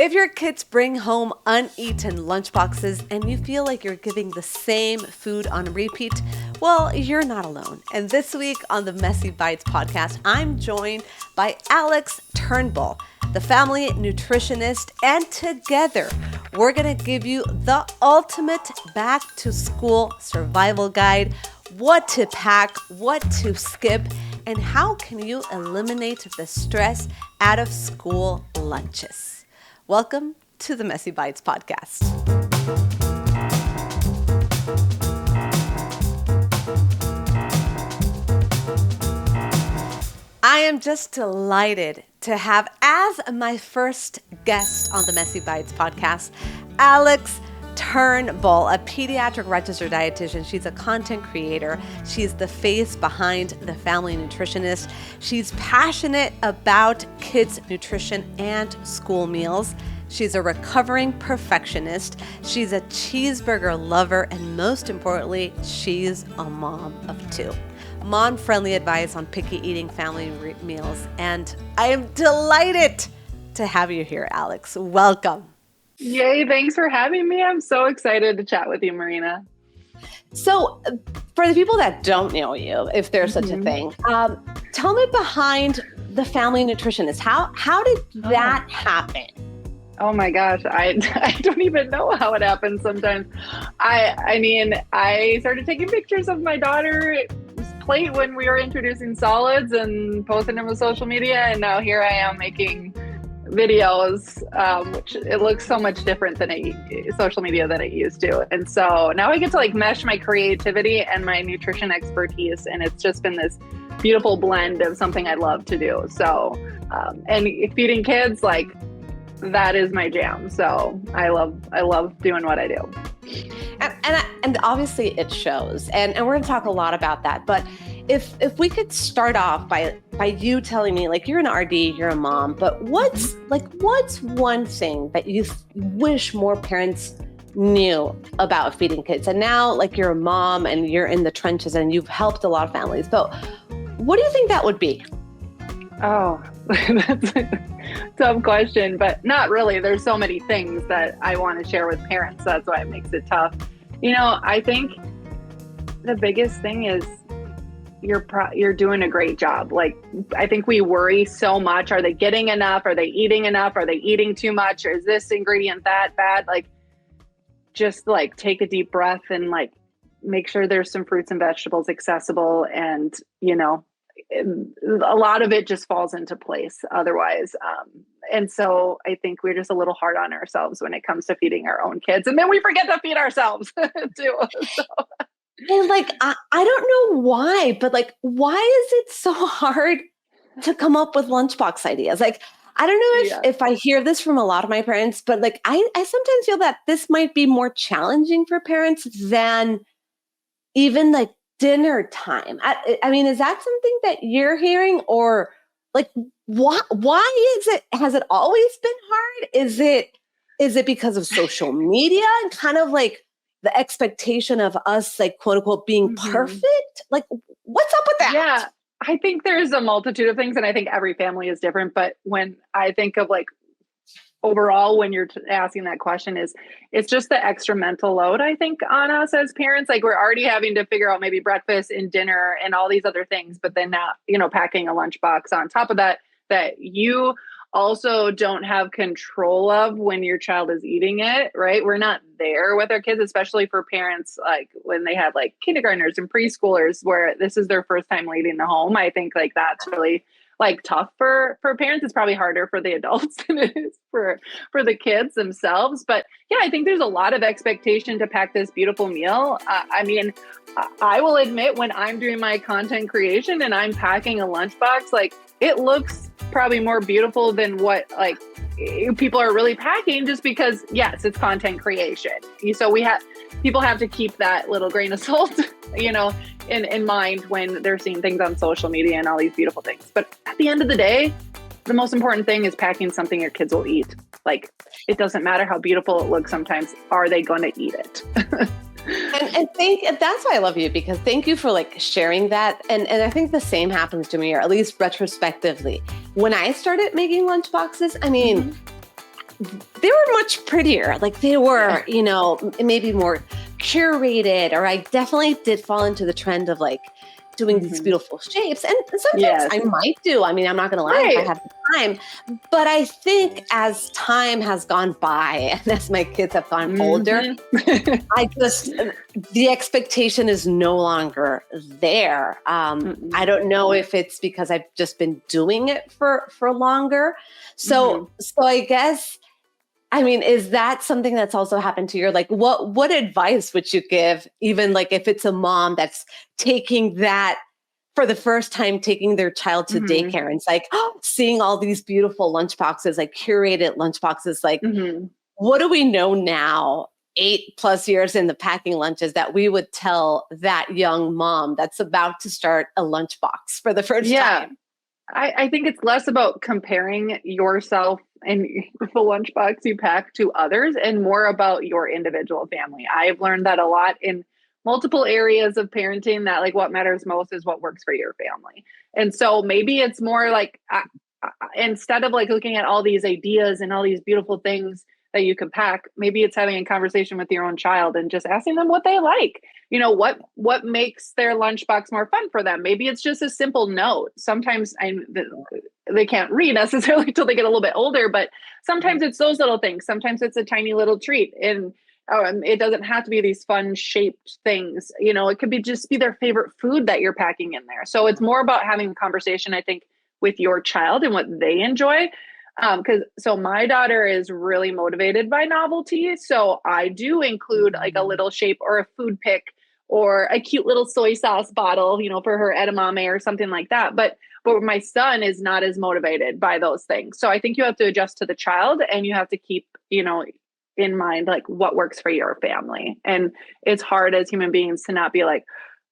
If your kids bring home uneaten lunchboxes and you feel like you're giving the same food on repeat, well, you're not alone. And this week on the Messy Bites podcast, I'm joined by Alex Turnbull, the Family Nutritionist, and together we're going to give you the ultimate back to school survival guide, what to pack, what to skip, and how can you eliminate the stress out of school lunches. Welcome to the Messy Bites podcast. I am just delighted to have as my first guest on the Messy Bites podcast, Alex Turnbull, a pediatric registered dietitian. She's a content creator. She's the face behind the Family Nutritionist. She's passionate about kids' nutrition and school meals. She's a recovering perfectionist. She's a cheeseburger lover. And most importantly, she's a mom of two. Mom-friendly advice on picky eating family meals. And I am delighted to have you here, Alex. Welcome. Yay, thanks for having me. I'm so excited to chat with you, Marina. So for the people that don't know you, if there's such a thing, tell me behind the Family Nutritionist. How did that happen? Oh my gosh, I don't even know how it happens sometimes. I mean, I started taking pictures of my daughter's plate when we were introducing solids and posting them on social media, and now here I am making videos, which it looks so much different than social media than it used to. And so now I get to mesh my creativity and my nutrition expertise. And it's just been this beautiful blend of something I love to do. So, and feeding kids, that is my jam. So I love doing what I do. And obviously it shows. And we're going to talk a lot about that. But if we could start off by you telling me, you're an RD, you're a mom, but what's one thing that you wish more parents knew about feeding kids? And now you're a mom and you're in the trenches and you've helped a lot of families. So what do you think that would be? Oh, that's a tough question, but not really. There's so many things that I want to share with parents. That's why it makes it tough. I think the biggest thing is you're doing a great job. I think we worry so much. Are they getting enough? Are they eating enough? Are they eating too much? Or is this ingredient that bad? Just take a deep breath and make sure there's some fruits and vegetables accessible. And, a lot of it just falls into place otherwise. And so I think we're just a little hard on ourselves when it comes to feeding our own kids. And then we forget to feed ourselves too. So. And I don't know why, but why is it so hard to come up with lunchbox ideas? I don't know if I hear this from a lot of my parents, but I sometimes feel that this might be more challenging for parents than even dinner time. I mean, is that something that you're hearing, or why is it? Has it always been hard? Is it because of social media and kind of the expectation of us, quote unquote, being perfect? What's up with that? Yeah, I think there's a multitude of things, and I think every family is different. But when I think of overall, when you're asking that question, it's just the extra mental load, I think, on us as parents. We're already having to figure out maybe breakfast and dinner and all these other things, but then now, packing a lunchbox on top of that you also don't have control of when your child is eating it, right? We're not there with our kids, especially for parents, when they have kindergartners and preschoolers where this is their first time leaving the home. I think that's really tough for parents. It's probably harder for the adults than it is for the kids themselves. But yeah, I think there's a lot of expectation to pack this beautiful meal. I mean, I will admit, when I'm doing my content creation and I'm packing a lunchbox, it looks probably more beautiful than what people are really packing, just because, yes, it's content creation. So people have to keep that little grain of salt, in mind when they're seeing things on social media and all these beautiful things. But at the end of the day, the most important thing is packing something your kids will eat. It doesn't matter how beautiful it looks sometimes. Are they going to eat it? And that's why I love you, because thank you for sharing that. And I think the same happens to me, or at least retrospectively. When I started making lunchboxes, I mean, they were much prettier. Like they were, you know, maybe more curated, or I definitely did fall into the trend of like doing these beautiful shapes. And sometimes I might do. I mean, I'm not going to lie if I have the time. But I think as time has gone by and as my kids have gotten older, the expectation is no longer there. I don't know if it's because I've just been doing it for longer. So I guess, I mean, is that something that's also happened to you? Like, what advice would you give, even like if it's a mom that's taking that for the first time, taking their child to daycare, and it's like seeing all these beautiful lunchboxes, like curated lunchboxes, like what do we know now, 8+ years in the packing lunches, that we would tell that young mom that's about to start a lunchbox for the first time? I think it's less about comparing yourself and the lunchbox you pack to others and more about your individual family. I've learned that a lot in multiple areas of parenting, that like what matters most is what works for your family. And so maybe it's more like instead of like looking at all these ideas and all these beautiful things that you can pack, maybe it's having a conversation with your own child and just asking them what they like. You know, what makes their lunchbox more fun for them? Maybe it's just a simple note. Sometimes they can't read necessarily until they get a little bit older, but sometimes it's those little things. Sometimes it's a tiny little treat, and it doesn't have to be these fun shaped things. You know, it could be just be their favorite food that you're packing in there. So it's more about having a conversation, I think, with your child and what they enjoy. So my daughter is really motivated by novelty. So I do include like a little shape or a food pick or a cute little soy sauce bottle, you know, for her edamame or something like that. But my son is not as motivated by those things. So I think you have to adjust to the child, and you have to keep, you know, in mind, like what works for your family. And it's hard as human beings to not be like,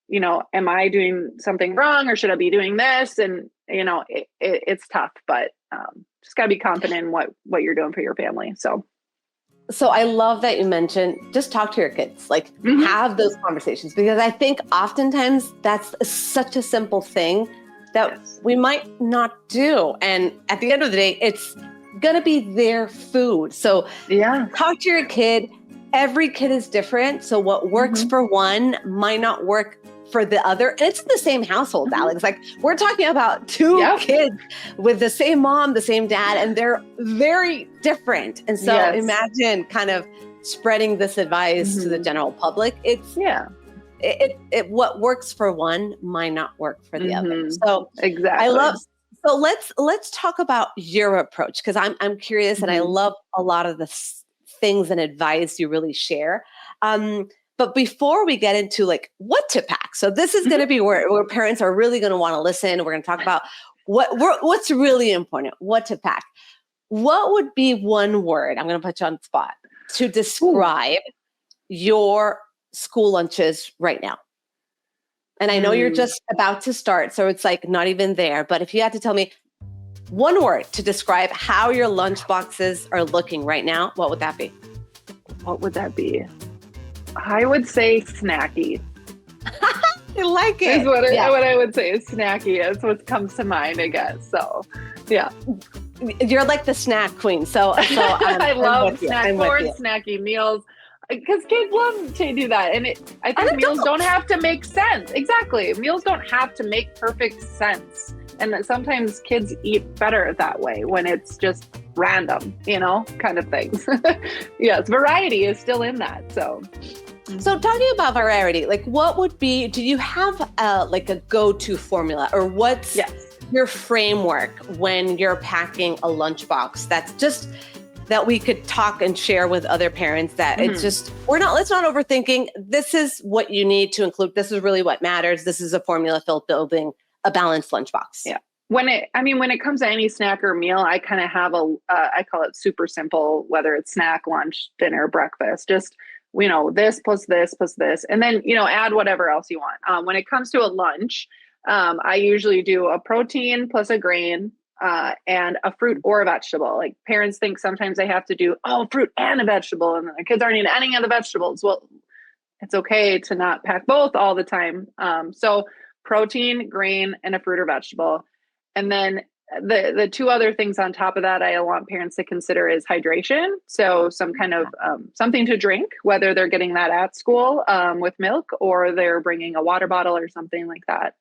you know, am I doing something wrong, or should I be doing this? And, you know, it's tough, but just gotta be confident in what you're doing for your family. So I love that you mentioned just talk to your kids, like have those conversations, because I think oftentimes that's such a simple thing that we might not do. And at the end of the day, it's going to be their food. So talk to your kid. Every kid is different. So what works for one might not work for the other. And it's in the same household, Alex. Like we're talking about two kids with the same mom, the same dad, and they're very different. And so imagine kind of spreading this advice to the general public. It's what works for one might not work for the other. So exactly. I love. So let's talk about your approach, because I'm curious, and I love a lot of the things and advice you really share. But before we get into like what to pack, so this is going to be where parents are really going to want to listen. We're going to talk about what's really important, what to pack. What would be one word, I'm going to put you on the spot, to describe your school lunches right now? And I know you're just about to start, so it's like not even there. But if you had to tell me one word to describe how your lunch boxes are looking right now, what would that be? What would that be? I would say snacky. I like it. Is what I would say is snacky. That's what comes to mind, I guess. So, yeah. You're like the snack queen. So I love snack boards, snacky meals, because kids love to do that. And I think meals don't have to make sense. Exactly. Meals don't have to make perfect sense. And that sometimes kids eat better that way when it's just random, you know, kind of things. Yes, variety is still in that. So talking about variety, like what would be, do you have like a go-to formula, or what's your framework when you're packing a lunchbox that's just that we could talk and share with other parents, that it's just, let's not overthinking. This is what you need to include. This is really what matters. This is a formula filled building a balanced lunchbox. Yeah. When it comes to any snack or meal, I kind of have I call it super simple, whether it's snack, lunch, dinner, breakfast, just, you know, this plus this plus this, and then, you know, add whatever else you want. When it comes to a lunch, I usually do a protein plus a grain, and a fruit or a vegetable. Like parents think sometimes they have to do, fruit and a vegetable, and the kids aren't eating any of the vegetables. Well, it's okay to not pack both all the time. So protein, grain, and a fruit or vegetable. And then the two other things on top of that I want parents to consider is hydration. So some kind of something to drink, whether they're getting that at school with milk or they're bringing a water bottle or something like that.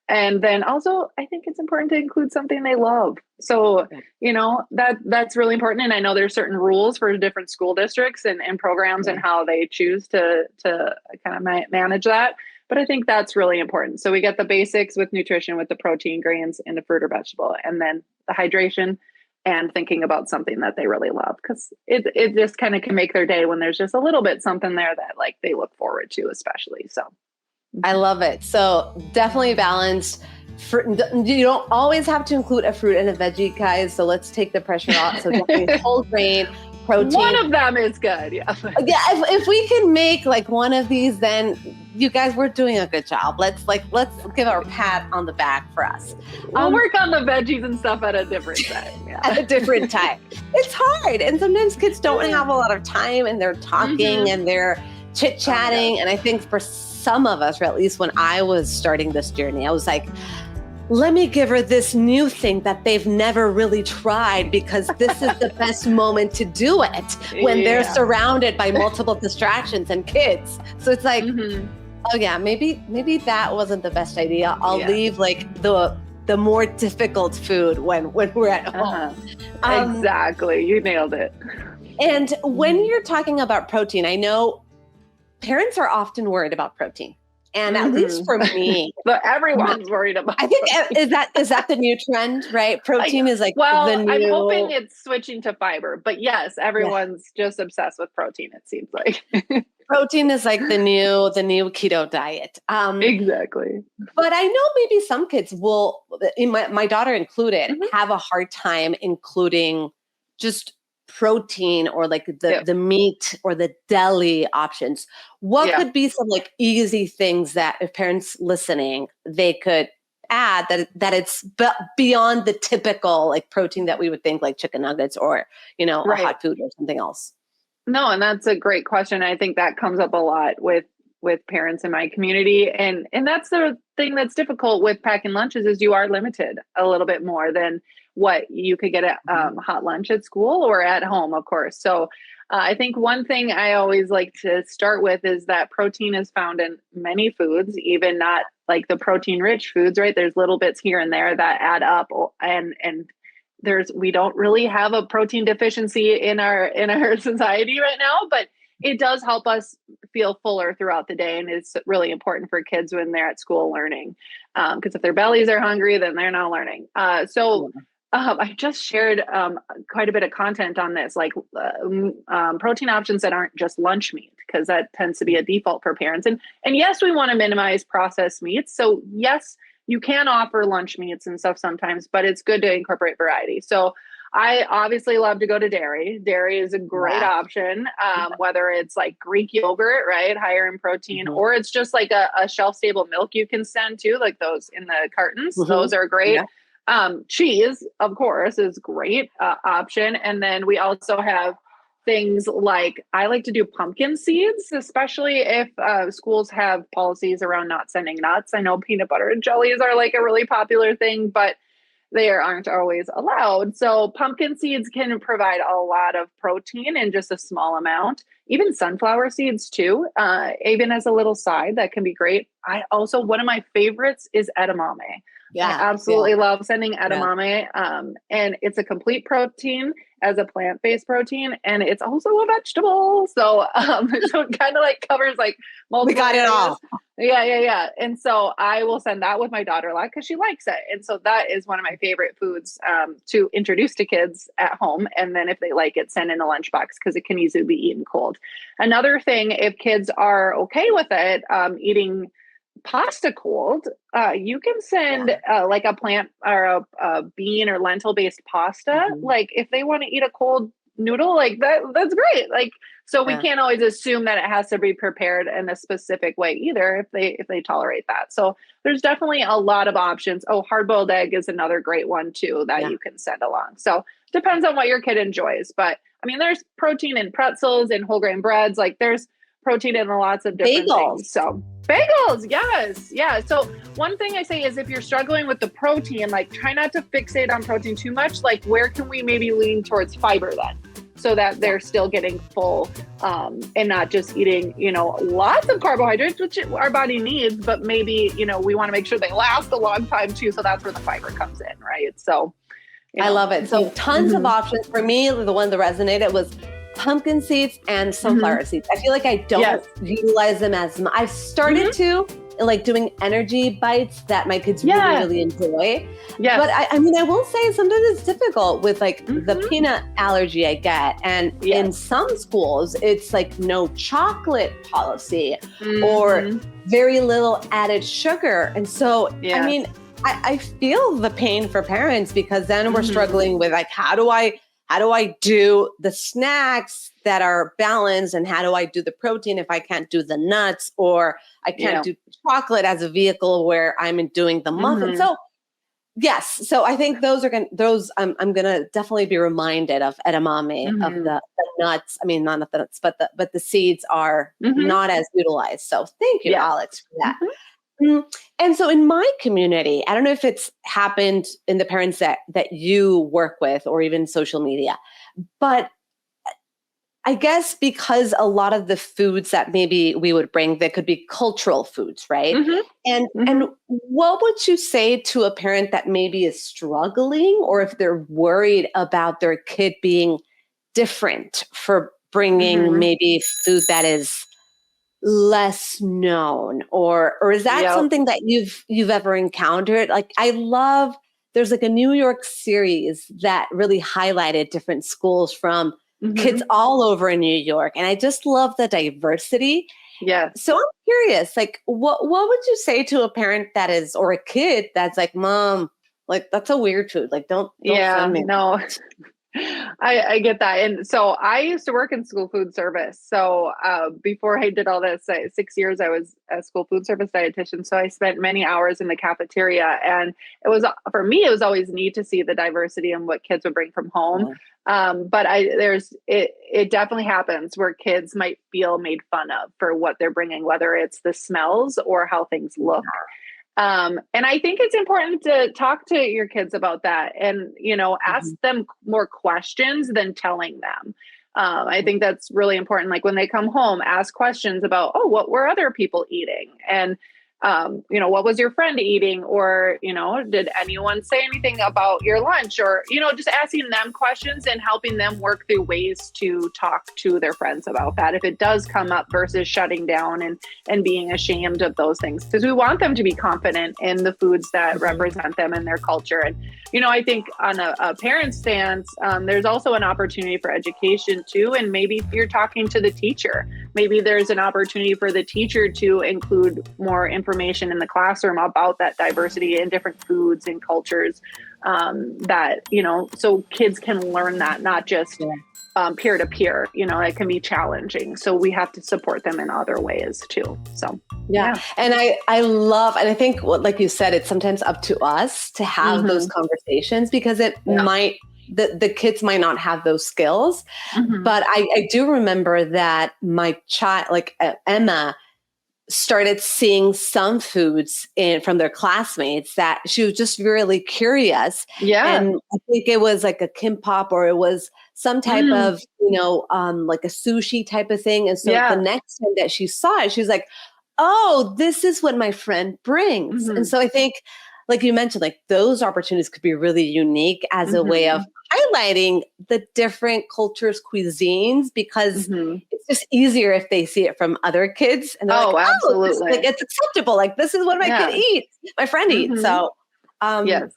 And then also, I think it's important to include something they love. So, that's really important. And I know there's certain rules for different school districts and programs and how they choose to kind of manage that. But I think that's really important. So we get the basics with nutrition, with the protein, grains, and the fruit or vegetable, and then the hydration and thinking about something that they really love. Because it just kind of can make their day when there's just a little bit something there that like they look forward to, especially. So. I love it. So definitely balanced. You don't always have to include a fruit and a veggie, guys. So let's take the pressure off. So definitely whole grain, protein. One of them is good. Yeah. Yeah. If we can make like one of these, then you guys, we're doing a good job. Let's give our pat on the back for us. We'll work on the veggies and stuff at a different time. Yeah. At a different time. It's hard. And sometimes kids don't have a lot of time and they're talking and they're chit-chatting. And I think for some of us, or at least when I was starting this journey, I was like, let me give her this new thing that they've never really tried because this is the best moment to do it when they're surrounded by multiple distractions and kids. So it's like, oh yeah, maybe that wasn't the best idea. I'll leave like the more difficult food when we're at home. Exactly. You nailed it. And when you're talking about protein, I know parents are often worried about protein. And at least for me, but everyone's worried about I think is that the new trend, right? Protein is like the new... I'm hoping it's switching to fiber, but yes, everyone's just obsessed with protein, it seems like. Protein is like the new keto diet. Exactly. But I know maybe some kids will, my daughter included, have a hard time including just protein or like the meat or the deli options. What could be some like easy things that if parents listening, they could add that it's beyond the typical like protein that we would think like chicken nuggets or, a hot food or something else? No, and that's a great question. I think that comes up a lot with parents in my community. And that's the thing that's difficult with packing lunches is you are limited a little bit more than what you could get at hot lunch at school or at home, of course. So I think one thing I always like to start with is that protein is found in many foods, even not like the protein rich foods, right? There's little bits here and there that add up, and we don't really have a protein deficiency in our society right now, but it does help us feel fuller throughout the day. And it's really important for kids when they're at school learning. Because if their bellies are hungry, then they're not learning. I just shared quite a bit of content on this, like protein options that aren't just lunch meat, because that tends to be a default for parents. And yes, we want to minimize processed meats. So yes, you can offer lunch meats and stuff sometimes, but it's good to incorporate variety. So I obviously love to go to dairy. Dairy is a great option, whether it's like Greek yogurt, right, higher in protein, or it's just like a shelf-stable milk you can send to, like those in the cartons. Those are great. Yeah. Cheese, of course, is great option. And then we also have things like, I like to do pumpkin seeds, especially if schools have policies around not sending nuts. I know peanut butter and jellies are like a really popular thing, but they aren't always allowed. So pumpkin seeds can provide a lot of protein in just a small amount. Even sunflower seeds too, even as a little side, that can be great. One of my favorites is edamame. I absolutely love sending edamame. And it's a complete protein as a plant-based protein, and it's also a vegetable. So, so it kind of like covers like multiple. We got it all. Yeah. And so I will send that with my daughter a lot because she likes it. And so that is one of my favorite foods to introduce to kids at home. And then if they like it, send in a lunchbox because it can easily be eaten cold. Another thing, if kids are okay with it, eating pasta cold, you can send like a plant or a bean or lentil based pasta. Like if they want to eat a cold noodle, like that's great. Like, so we can't always assume that it has to be prepared in a specific way either if they tolerate that. So there's definitely a lot of options. Hard boiled egg is another great one too that you can send along. So depends on what your kid enjoys, but I mean, there's protein in pretzels and whole grain breads. Like there's protein in lots of different Bagels. things. So bagels, yes. Yeah. So one thing I say is if you're struggling with the protein, like try not to fixate on protein too much. Like where can we maybe lean towards fiber then? So that they're still getting full and not just eating, lots of carbohydrates, which our body needs, but maybe, we want to make sure they last a long time too. So that's where the fiber comes in, right? So I love it. So tons of options. For me, the one that resonated was pumpkin seeds and sunflower seeds. I feel like I don't utilize them as much. I've started to, like doing energy bites that my kids really enjoy. Yes. But I mean, I will say sometimes it's difficult with like the peanut allergy I get. And in some schools, it's like no chocolate policy or very little added sugar. And so, I mean, I feel the pain for parents because then we're struggling with like, how do I do the snacks that are balanced and how do I do the protein if I can't do the nuts or I can't do chocolate as a vehicle where I'm doing the muffin. So yes. So I think I'm going to definitely be reminded of edamame, of the nuts. I mean, not the nuts, but the seeds are not as utilized. So thank you, Alex, for that. And so in my community, I don't know if it's happened in the parents that you work with or even social media, but I guess because a lot of the foods that maybe we would bring, that could be cultural foods, right? And what would you say to a parent that maybe is struggling or if they're worried about their kid being different for bringing maybe food that is less known or is that something that you've ever encountered? Like there's like a New York series that really highlighted different schools from kids all over in New York. And I just love the diversity. Yeah. So I'm curious, like what would you say to a parent that is, or a kid that's like, Mom, like that's a weird food. Like don't send me. No. I get that. And so I used to work in school food service. So before I did all this, 6 years, I was a school food service dietitian. So I spent many hours in the cafeteria and for me, it was always neat to see the diversity in what kids would bring from home. But it definitely happens where kids might feel made fun of for what they're bringing, whether it's the smells or how things look. And I think it's important to talk to your kids about that and, ask them more questions than telling them. I think that's really important. Like when they come home, ask questions about, what were other people eating? And, what was your friend eating? Or, did anyone say anything about your lunch? Or, just asking them questions and helping them work through ways to talk to their friends about that if it does come up versus shutting down and being ashamed of those things. Because we want them to be confident in the foods that represent them and their culture. And, I think on a parent stance, there's also an opportunity for education too. And maybe if you're talking to the teacher, maybe there's an opportunity for the teacher to include more information in the classroom about that diversity in different foods and cultures that, so kids can learn that, not just peer to peer, it can be challenging. So we have to support them in other ways too. So, yeah. And I love, and I think like you said, it's sometimes up to us to have those conversations because it might, the kids might not have those skills, but I do remember that my child, like Emma, started seeing some foods from their classmates that she was just really curious. Yeah. And I think it was like a kimbap or it was some type of, like a sushi type of thing. And so the next time that she saw it, she's like, oh, this is what my friend brings. And so I think, like you mentioned, like those opportunities could be really unique as a way of highlighting the different cultures, cuisines, because it's just easier if they see it from other kids. And they're like, absolutely. It's acceptable. Like, this is what my kid eats, my friend eats. So yes,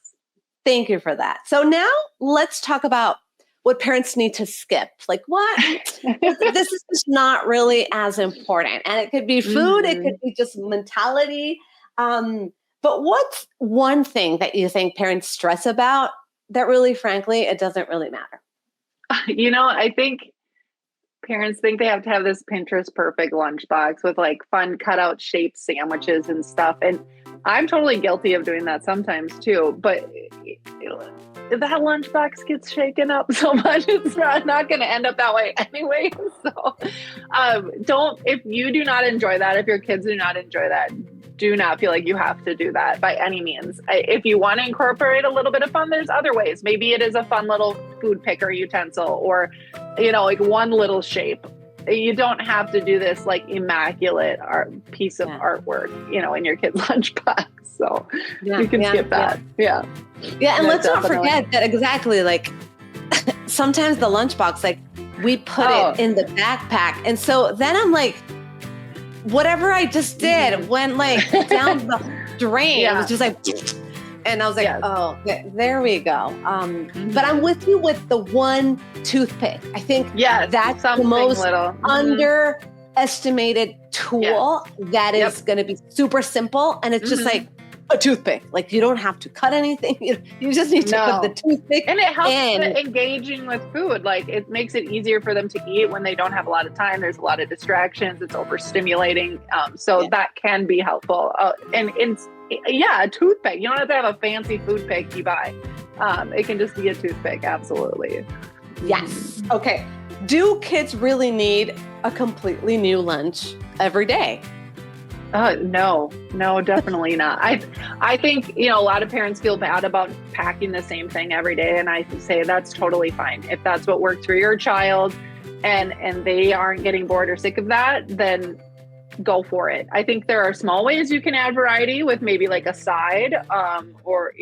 thank you for that. So now let's talk about what parents need to skip. Like what? This is just not really as important. And it could be food. It could be just mentality. But what's one thing that you think parents stress about that really, frankly, it doesn't really matter? I think parents think they have to have this Pinterest perfect lunchbox with like fun cutout shaped sandwiches and stuff. And I'm totally guilty of doing that sometimes too. But that lunchbox gets shaken up so much. It's not going to end up that way anyway. So if you do not enjoy that, if your kids do not enjoy that, do not feel like you have to do that by any means. If you want to incorporate a little bit of fun, there's other ways. Maybe it is a fun little food picker utensil, or, like one little shape. You don't have to do this like immaculate piece of artwork, in your kid's lunchbox. So you can skip that. Yeah. Yeah. And let's not forget that exactly, like sometimes the lunchbox, like we put it in the backpack. And so then I'm like, whatever I just did went like down the drain. It was just like, and I was like, there we go. But I'm with you with the one toothpick. I think that's the most underestimated tool that is going to be super simple. And it's just like a toothpick. Like you don't have to cut anything. You just need to put the toothpick in. And it helps engaging with food. Like it makes it easier for them to eat when they don't have a lot of time. There's a lot of distractions. It's overstimulating. So that can be helpful. A toothpick. You don't have to have a fancy food pick you buy. It can just be a toothpick. Absolutely. Yes. Okay. Do kids really need a completely new lunch every day? No, definitely not. I think, a lot of parents feel bad about packing the same thing every day. And I say that's totally fine. If that's what works for your child and they aren't getting bored or sick of that, then go for it. I think there are small ways you can add variety with maybe like a side, or,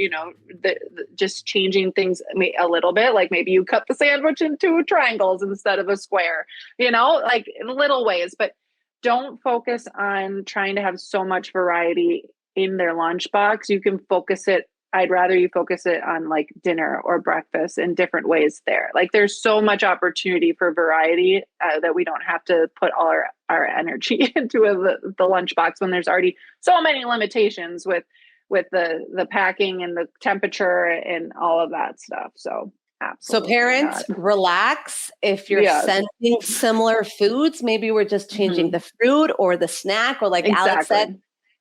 just changing things a little bit. Like maybe you cut the sandwich into triangles instead of a square, like little ways, but don't focus on trying to have so much variety in their lunchbox. You can I'd rather you focus it on like dinner or breakfast in different ways there. Like there's so much opportunity for variety that we don't have to put all our energy into the lunchbox when there's already so many limitations with the packing and the temperature and all of that stuff. So absolutely. So parents, relax. If you're sending similar foods, maybe we're just changing the fruit or the snack, or like Alex said,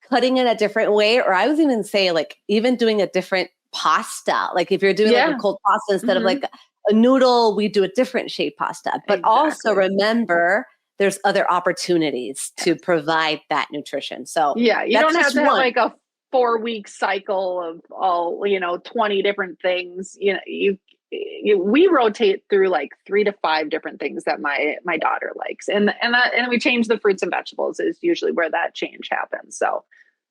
cutting it a different way. Or I was even say like even doing a different pasta. Like if you're doing like a cold pasta instead of like a noodle, we do a different shape pasta. But also remember, there's other opportunities to provide that nutrition. So you don't have to have like a 4-week cycle of all 20 different things. We rotate through like 3 to 5 different things that my daughter likes, and we change the fruits and vegetables is usually where that change happens. So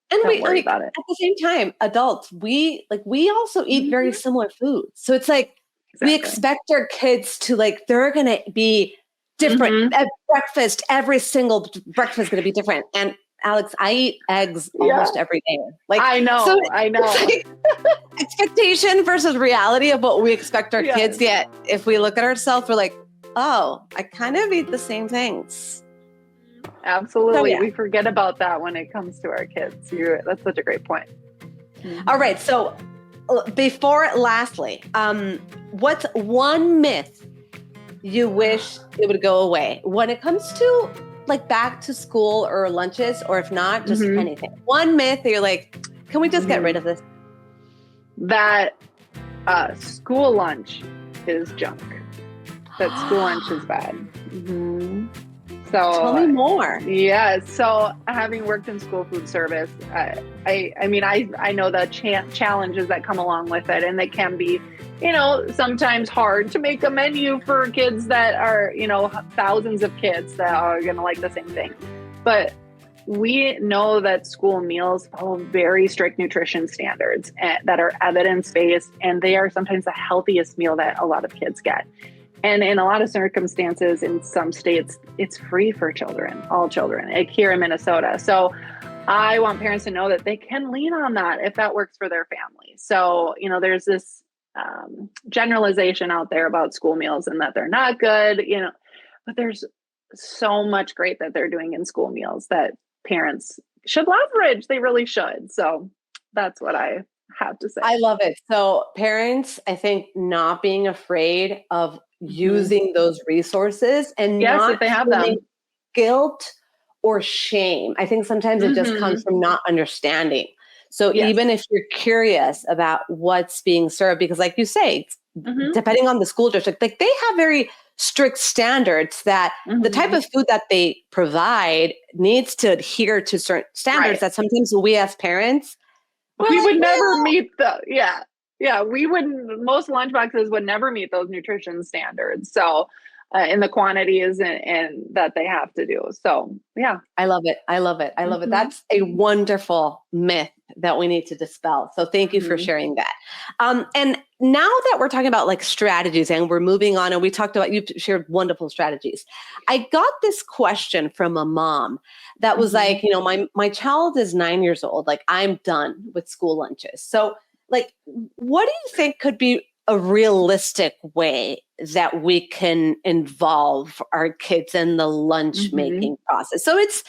don't worry about it. At the same time, adults, we also eat very similar foods. So it's like we expect our kids to they're going to be different at breakfast. Every single breakfast is going to be different. And Alex, I eat eggs almost every day. I know. It's expectation versus reality of what we expect our kids. Yet, if we look at ourselves, we're like, oh, I kind of eat the same things. Absolutely. So, we forget about that when it comes to our kids. That's such a great point. All right. So lastly, what's one myth you wish it would go away when it comes to back to school or lunches, or if not, just anything? One myth that you're like, can we just get rid of this? That school lunch is junk. That school lunch is bad. So tell me more. Yeah. So having worked in school food service, I know the challenges that come along with it, and they can be, sometimes hard to make a menu for kids that are, thousands of kids that are going to like the same thing. But we know that school meals follow very strict nutrition standards that are evidence-based, and they are sometimes the healthiest meal that a lot of kids get. And in a lot of circumstances, in some states, it's free for children, all children, like here in Minnesota. So I want parents to know that they can lean on that if that works for their family. So, there's this generalization out there about school meals and that they're not good, but there's so much great that they're doing in school meals that parents should leverage. They really should. So that's what I have to say. I love it. So parents, I think, not being afraid of using those resources and not if they have them, guilt or shame. I think sometimes it just comes from not understanding. So Yes. even if you're curious about what's being served, because like you say, depending on the school district, like they have very strict standards that the type of food that they provide needs to adhere to certain standards that sometimes we as parents, we would never meet most lunchboxes would never meet those nutrition standards. So in the quantities and that they have to do. So yeah. I love it. I love it. I love it. That's a wonderful myth that we need to dispel. So thank you for sharing that. And now that we're talking about like strategies and we're moving on and we talked about, you've shared wonderful strategies. I got this question from a mom that was like, you know, my child is 9 years old. Like I'm done with school lunches. So like, what do you think could be a realistic way that we can involve our kids in the lunch making process? So it's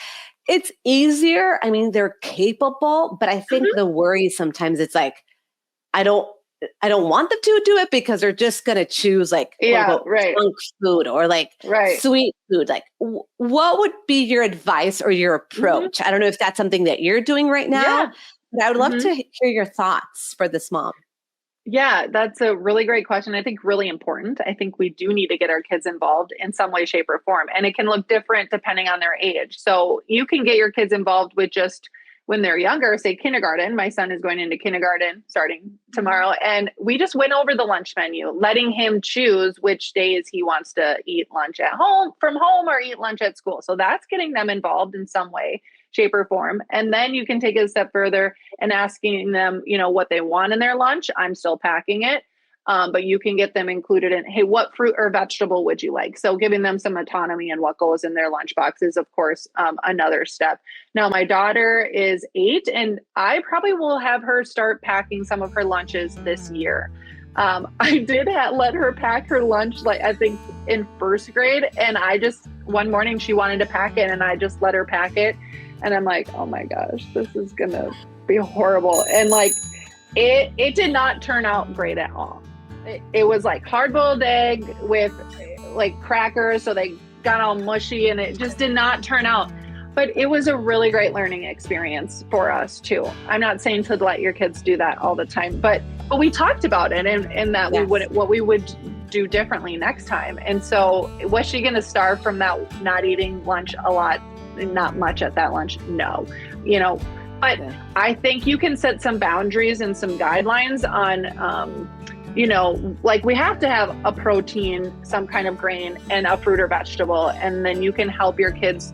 easier. I mean, they're capable, but I think the worry sometimes it's like, I don't want them to do it because they're just going to choose like junk food or like sweet food. Like what would be your advice or your approach? I don't know if that's something that you're doing right now, but I would love to hear your thoughts for this mom. Yeah, that's a really great question. I think really important. I think we do need to get our kids involved in some way, shape, or form. And it can look different depending on their age. So you can get your kids involved with just when they're younger, say kindergarten. My son is going into kindergarten starting tomorrow. And we just went over the lunch menu, letting him choose which days he wants to eat lunch at home, from home, or eat lunch at school. So that's getting them involved in some way, shape, or form. And then you can take it a step further and asking them, you know, what they want in their lunch. I'm still packing it. But you can get them included in, hey, what fruit or vegetable would you like? So giving them some autonomy in what goes in their lunchbox is, of course, another step. Now, my daughter is 8, and I probably will have her start packing some of her lunches this year. I did let her pack her lunch, like I think in first grade. And I just, one morning she wanted to pack it and I just let her pack it. And I'm like, oh my gosh, this is going to be horrible. And like, it did not turn out great at all. It was like hard-boiled egg with like crackers. So they got all mushy and it just did not turn out. But it was a really great learning experience for us too. I'm not saying to let your kids do that all the time, but we talked about it and that what we would do differently next time. And so was she going to starve from that not eating lunch a lot? Not much at that lunch? No, you know, but I think you can set some boundaries and some guidelines on, you know, like we have to have a protein, some kind of grain, and a fruit or vegetable. And then you can help your kids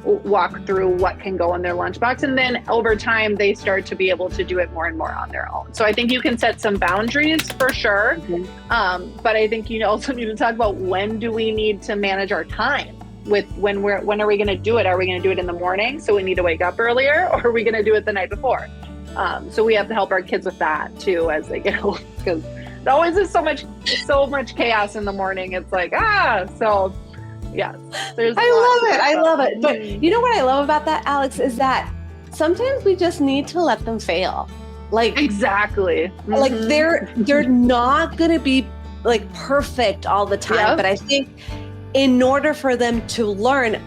walk through what can go in their lunchbox. And then over time, they start to be able to do it more and more on their own. So I think you can set some boundaries for sure. But I think you also need to talk about when do we need to manage our time with when are we going to do it? Are we going to do it in the morning? So we need to wake up earlier, or are we going to do it the night before? So we have to help our kids with that too, as they get old, because there always is so much chaos in the morning. It's like, so yes, I love it. But you know what I love about that, Alex, is that sometimes we just need to let them fail. Like exactly. Like they're not going to be like perfect all the time. But I think in order for them to learn,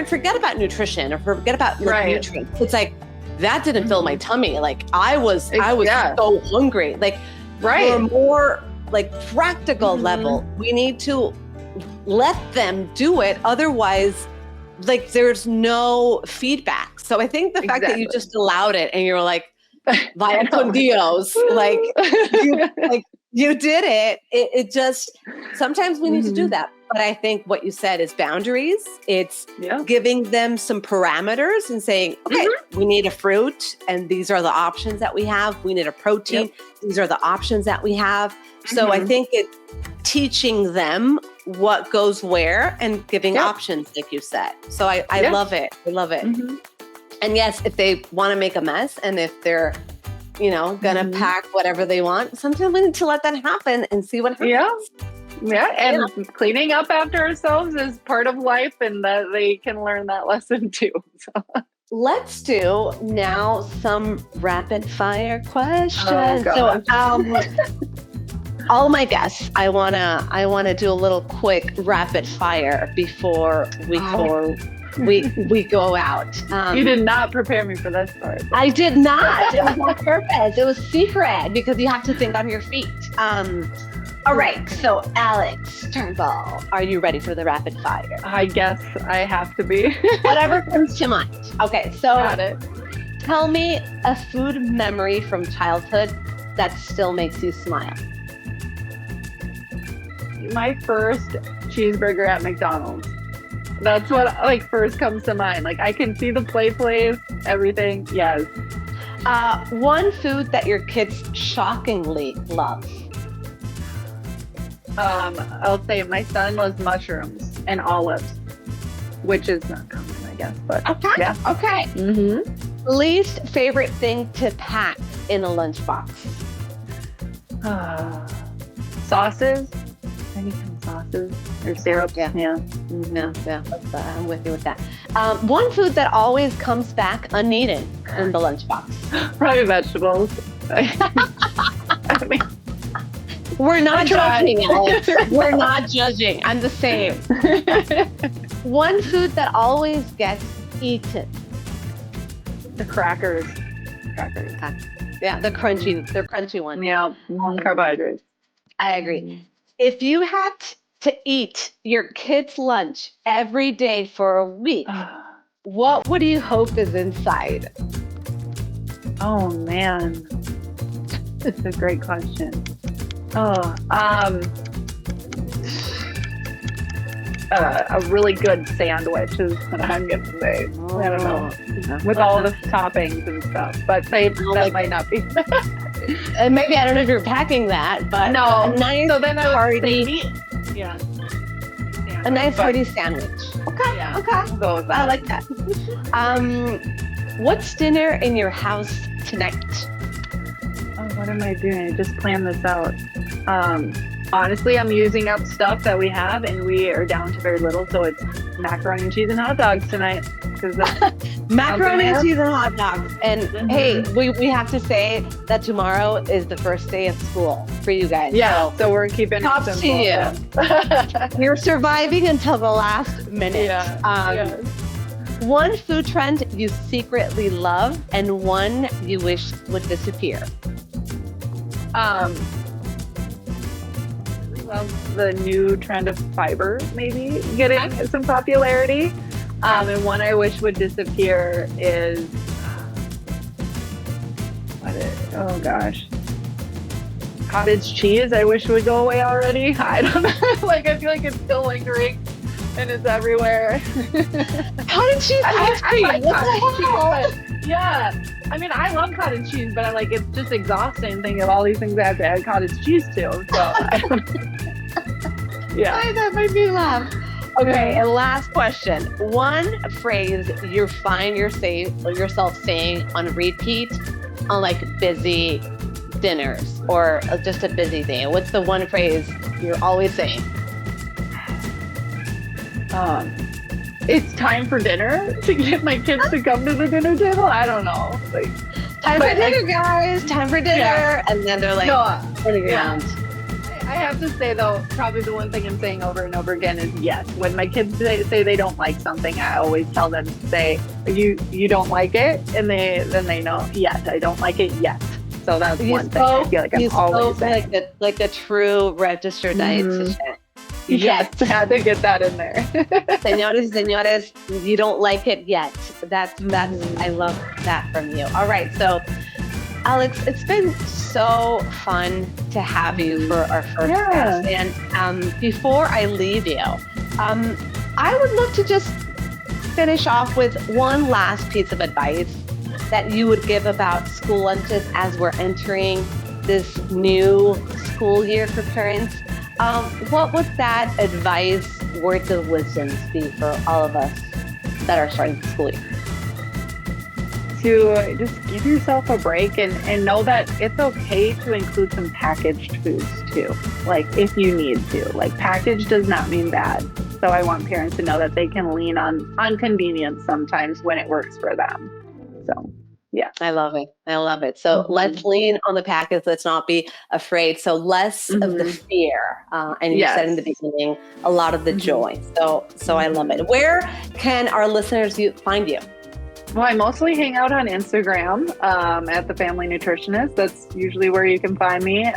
forget about nutrition or forget about nutrients. It's like, that didn't fill my tummy. Like I was so hungry. Like for a more like practical level, we need to let them do it. Otherwise, like there's no feedback. So I think the fact that you just allowed it and you're like, vaya con Dios, like you did it. It just, sometimes we need to do that. But I think what you said is boundaries. It's giving them some parameters and saying, okay, we need a fruit and these are the options that we have. We need a protein. These are the options that we have. So I think it's teaching them what goes where and giving options, like you said. So I love it. I love it. And yes, if they want to make a mess and if they're, you know, going to pack whatever they want, sometimes we need to let that happen and see what happens. And cleaning up after ourselves is part of life, and that they can learn that lesson too. So. Let's do now some rapid fire questions. All my guests, I wanna do a little quick rapid fire before we go out. You did not prepare me for this part. I did not. It was on purpose. It was secret because you have to think on your feet. All right. So, Alex Turnbull, are you ready for the rapid fire? I guess I have to be. Whatever comes to mind. Okay. So, Got it. tell me a food memory from childhood that still makes you smile. My first cheeseburger at McDonald's. That's what first comes to mind. Like I can see the place, everything. Yes. One food that your kids shockingly love. I'll say my son loves mushrooms and olives, which is not common, I guess. But Okay. yeah. Okay. Mm-hmm. Least favorite thing to pack in a lunchbox. Sauces. Any kind of sauces or syrup. Yeah. Yeah. Yeah. I'm with you with that. One food that always comes back uneaten in the lunchbox. Probably vegetables. I mean, We're not I tried. judging, Alex. We're not judging. I'm the same. One food that always gets eaten. the crackers. Yeah, the crunchy one. Yeah. Carbohydrates. I agree. If you had to eat your kid's lunch every day for a week, what would you hope is inside? Oh man, it's a great question. A really good sandwich is what I'm gonna say. I don't know, with all the toppings and stuff, but that might not be. And maybe I don't know if you're packing that, but No. a nice So then I would hearty, say, yeah, a nice but- hearty sandwich. Okay, Yeah. okay. I'll go with I that. like that. What's dinner in your house tonight? Oh, what am I doing? I just planned this out. Honestly, I'm using up stuff that we have, and we are down to very little. So it's macaroni and cheese and hot dogs tonight. Because Macaroni and Okay. cheese and hot dogs. And Mhm. hey, we have to say that tomorrow is the first day of school for you guys. yeah, so we're keeping Props it to simple. you. You're surviving until the last minute. Yeah. One food trend you secretly love and one you wish would disappear. Love the new trend of fiber, maybe getting some popularity. And one I wish would disappear is oh gosh, cottage cheese. I wish would go away already. I don't know. I feel like it's still lingering and it's everywhere. Cottage cheese ice cream. What the hell? Yeah. I mean, I love cottage cheese, but it's just exhausting thinking of all these things I have to add cottage cheese to. So, yeah. That made me laugh. Okay, and last question. One phrase you find yourself saying on repeat on busy dinners or just a busy day. What's the one phrase you're always saying? It's time for dinner to get my kids to come to the dinner table. I don't know. Time for dinner, guys. Time for dinner. Yeah. And then they're running around. I have to say though, probably the one thing I'm saying over and over again is yes. When my kids say they don't like something, I always tell them to say, you don't like it, and then they know, yes, I don't like it yet. So that's one thing I feel like I'm always saying. like a true registered dietitian. Yes, I had to get that in there. Señores, you don't like it yet. That's I love that from you. All right, so Alex, it's been so fun to have you for our first guest. And before I leave you, I would love to just finish off with one last piece of advice that you would give about school lunches as we're entering this new school year for parents. What would that advice, words of wisdom be for all of us that are starting the school year? To just give yourself a break and know that it's okay to include some packaged foods too, if you need to. Packaged does not mean bad. So I want parents to know that they can lean on convenience sometimes when it works for them. So Yeah. I love it. I love it. So let's lean on the package. Let's not be afraid. So less of the fear. And you said in the beginning, a lot of the joy. So I love it. Where can our listeners find you? Well, I mostly hang out on Instagram at the Family Nutritionist. That's usually where you can find me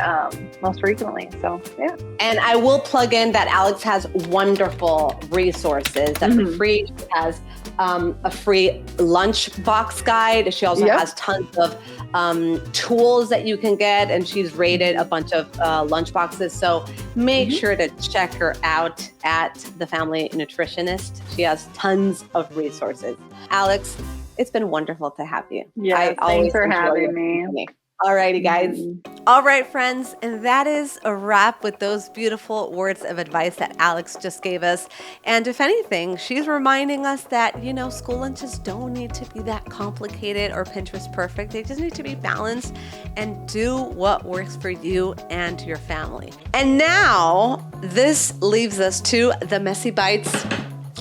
most frequently. So, yeah. And I will plug in that Alex has wonderful resources. That's free. She has a free lunchbox guide. She also has tons of tools that you can get, and she's rated a bunch of lunchboxes. So make sure to check her out at the Family Nutritionist. She has tons of resources. Alex, it's been wonderful to have you. Yeah, thanks for having me. All righty, guys. All right, friends. And that is a wrap with those beautiful words of advice that Alex just gave us. And if anything, she's reminding us that, school lunches don't need to be that complicated or Pinterest perfect. They just need to be balanced and do what works for you and your family. And now this leaves us to the Messy Bites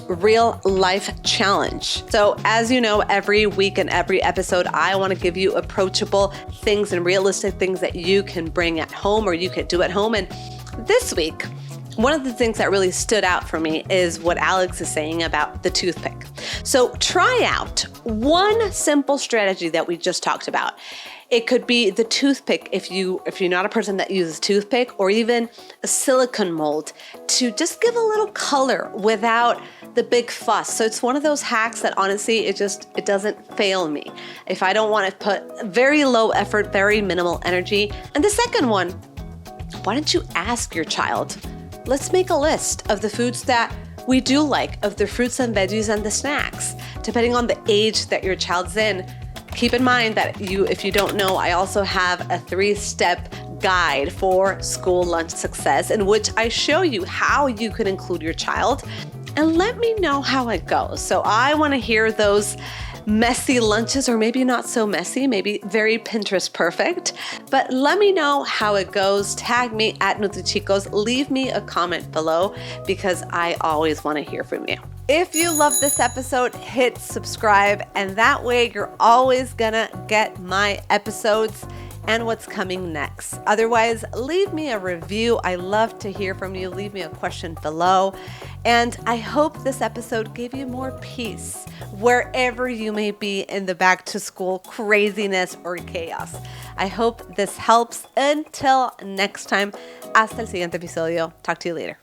real life challenge. So as you know, every week and every episode, I want to give you approachable things and realistic things that you can bring at home or you can do at home. And this week, one of the things that really stood out for me is what Alex is saying about the toothpick. So try out one simple strategy that we just talked about. It could be the toothpick if you're not a person that uses toothpick, or even a silicone mold to just give a little color without the big fuss. So it's one of those hacks that honestly, it doesn't fail me. If I don't want to put very low effort, very minimal energy. And the second one, why don't you ask your child? Let's make a list of the foods that we do like, of the fruits and veggies and the snacks, depending on the age that your child's in. Keep in mind that if you don't know, I also have a 3-step guide for school lunch success in which I show you how you can include your child, and let me know how it goes. So I want to hear those messy lunches, or maybe not so messy, maybe very Pinterest perfect, but let me know how it goes. Tag me at Nutrichicos. Leave me a comment below because I always want to hear from you. If you love this episode, hit subscribe, and that way you're always gonna get my episodes and what's coming next. Otherwise, leave me a review. I love to hear from you. Leave me a question below. And I hope this episode gave you more peace wherever you may be in the back to school craziness or chaos. I hope this helps. Until next time, hasta el siguiente episodio. Talk to you later.